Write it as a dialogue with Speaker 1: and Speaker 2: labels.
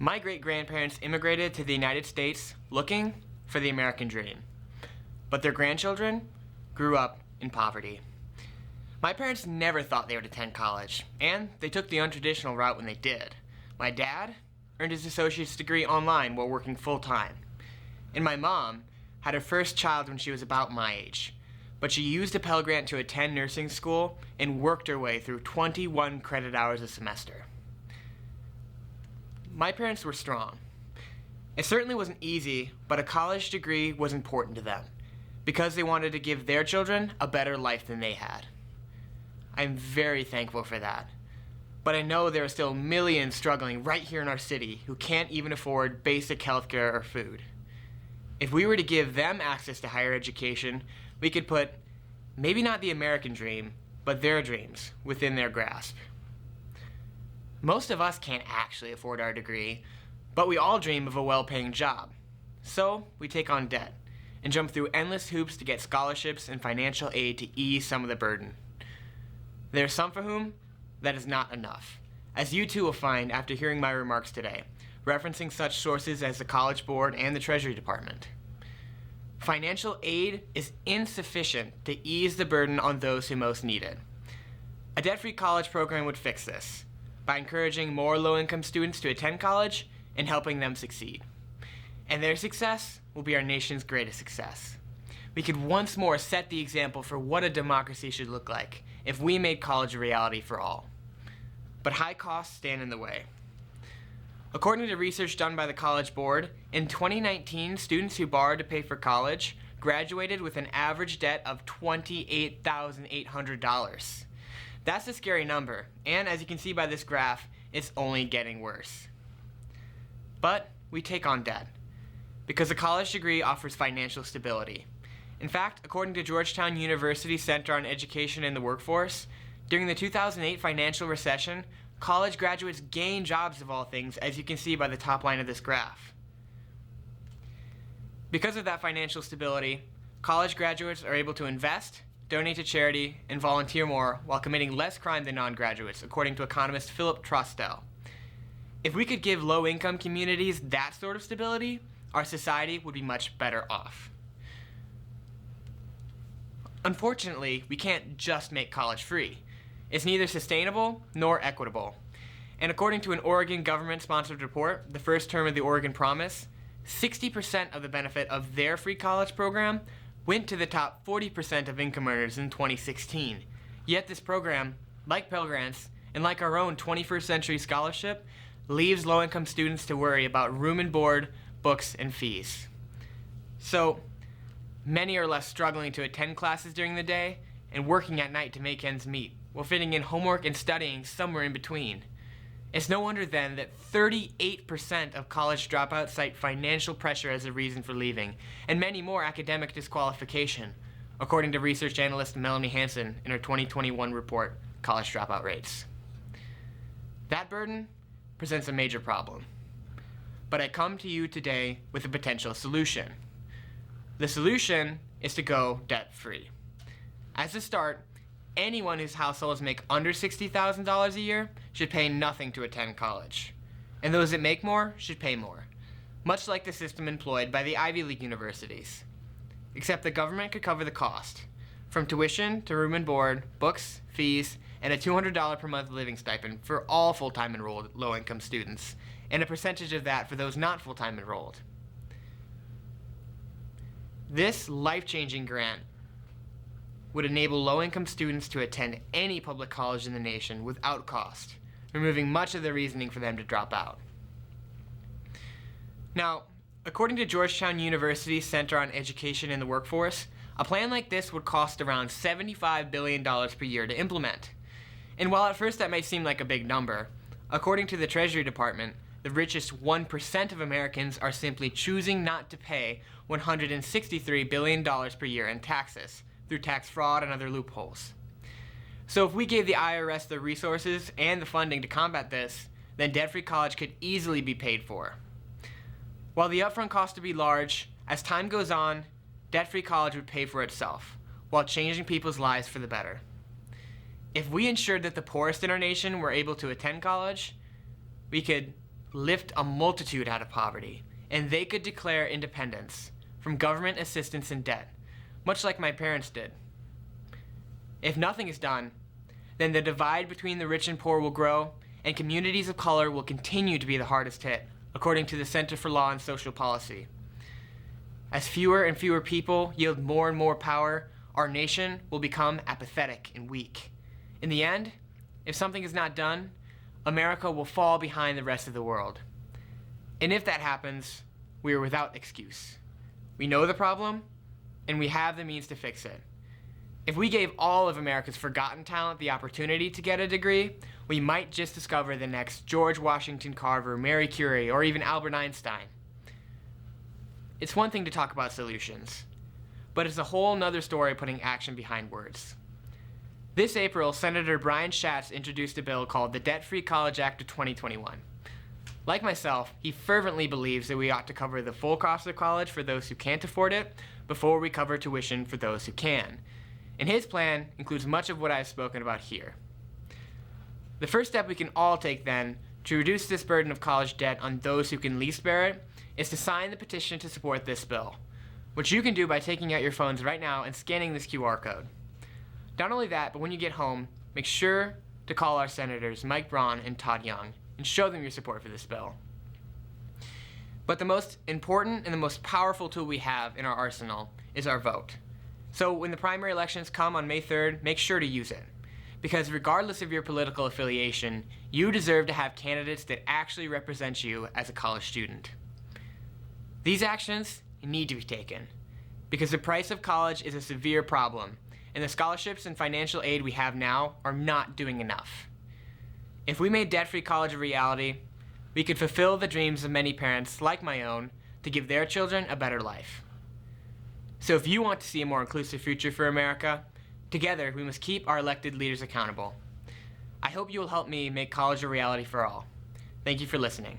Speaker 1: My great-grandparents immigrated to the United States looking for the American dream, but their grandchildren grew up in poverty. My parents never thought they would attend college, and they took the untraditional route when they did. My dad earned his associate's degree online while working full-time, and my mom had her first child when she was about my age, but she used a Pell Grant to attend nursing school and worked her way through 21 credit hours a semester. My parents were strong. It certainly wasn't easy, but a college degree was important to them because they wanted to give their children a better life than they had. I'm very thankful for that. But I know there are still millions struggling right here in our city who can't even afford basic healthcare or food. If we were to give them access to higher education, we could put maybe not the American dream, but their dreams within their grasp. Most of us can't actually afford our degree, but we all dream of a well-paying job. So we take on debt and jump through endless hoops to get scholarships and financial aid to ease some of the burden. There are some for whom that is not enough, as you too will find after hearing my remarks today, referencing such sources as the College Board and the Treasury Department. Financial aid is insufficient to ease the burden on those who most need it. A debt-free college program would fix this by encouraging more low-income students to attend college and helping them succeed. And their success will be our nation's greatest success. We could once more set the example for what a democracy should look like if we made college a reality for all. But high costs stand in the way. According to research done by the College Board, in 2019, students who borrowed to pay for college graduated with an average debt of $28,800. That's a scary number, and as you can see by this graph, it's only getting worse. But we take on debt because a college degree offers financial stability. In fact, according to Georgetown University Center on Education and the Workforce, during the 2008 financial recession, college graduates gained jobs of all things, as you can see by the top line of this graph. Because of that financial stability, college graduates are able to invest, donate to charity, and volunteer more while committing less crime than non-graduates, according to economist Philip Trostel. If we could give low-income communities that sort of stability, our society would be much better off. Unfortunately, we can't just make college free. It's neither sustainable nor equitable. And according to an Oregon government-sponsored report, the first term of the Oregon Promise, 60% of the benefit of their free college program went to the top 40% of income earners in 2016. Yet this program, like Pell Grants, and like our own 21st Century Scholarship, leaves low-income students to worry about room and board, books, and fees. So, many are left struggling to attend classes during the day and working at night to make ends meet, while fitting in homework and studying somewhere in between. It's no wonder then that 38% of college dropouts cite financial pressure as a reason for leaving, and many more academic disqualification, according to research analyst Melanie Hansen in her 2021 report, College Dropout Rates. That burden presents a major problem. But I come to you today with a potential solution. The solution is to go debt-free. As a start, anyone whose households make under $60,000 a year should pay nothing to attend college. And those that make more should pay more, much like the system employed by the Ivy League universities. Except the government could cover the cost, from tuition to room and board, books, fees, and a $200 per month living stipend for all full-time enrolled low-income students, and a percentage of that for those not full-time enrolled. This life-changing grant would enable low-income students to attend any public college in the nation without cost, removing much of the reasoning for them to drop out. Now, according to Georgetown University Center on Education and the Workforce, a plan like this would cost around $75 billion per year to implement. And while at first that may seem like a big number, according to the Treasury Department, the richest 1% of Americans are simply choosing not to pay $163 billion per year in taxes through tax fraud and other loopholes. So if we gave the IRS the resources and the funding to combat this, then debt-free college could easily be paid for. While the upfront cost would be large, as time goes on, debt-free college would pay for itself, while changing people's lives for the better. If we ensured that the poorest in our nation were able to attend college, we could lift a multitude out of poverty, and they could declare independence from government assistance and debt, much like my parents did. If nothing is done, then the divide between the rich and poor will grow, and communities of color will continue to be the hardest hit, according to the Center for Law and Social Policy. As fewer and fewer people yield more and more power, our nation will become apathetic and weak. In the end, if something is not done, America will fall behind the rest of the world. And if that happens, we are without excuse. We know the problem, and we have the means to fix it. If we gave all of America's forgotten talent the opportunity to get a degree, we might just discover the next George Washington Carver, Marie Curie, or even Albert Einstein. It's one thing to talk about solutions, but it's a whole nother story putting action behind words. This April, Senator Brian Schatz introduced a bill called the Debt-Free College Act of 2021. Like myself, he fervently believes that we ought to cover the full cost of college for those who can't afford it before we cover tuition for those who can. And his plan includes much of what I've spoken about here. The first step we can all take then to reduce this burden of college debt on those who can least bear it is to sign the petition to support this bill, which you can do by taking out your phones right now and scanning this QR code. Not only that, but when you get home, make sure to call our senators Mike Braun and Todd Young and show them your support for this bill. But the most important and the most powerful tool we have in our arsenal is our vote. So when the primary elections come on May 3rd, make sure to use it. Because regardless of your political affiliation, you deserve to have candidates that actually represent you as a college student. These actions need to be taken, because the price of college is a severe problem, and the scholarships and financial aid we have now are not doing enough. If we made debt-free college a reality, we could fulfill the dreams of many parents, like my own, to give their children a better life. So if you want to see a more inclusive future for America, together we must keep our elected leaders accountable. I hope you will help me make college a reality for all. Thank you for listening.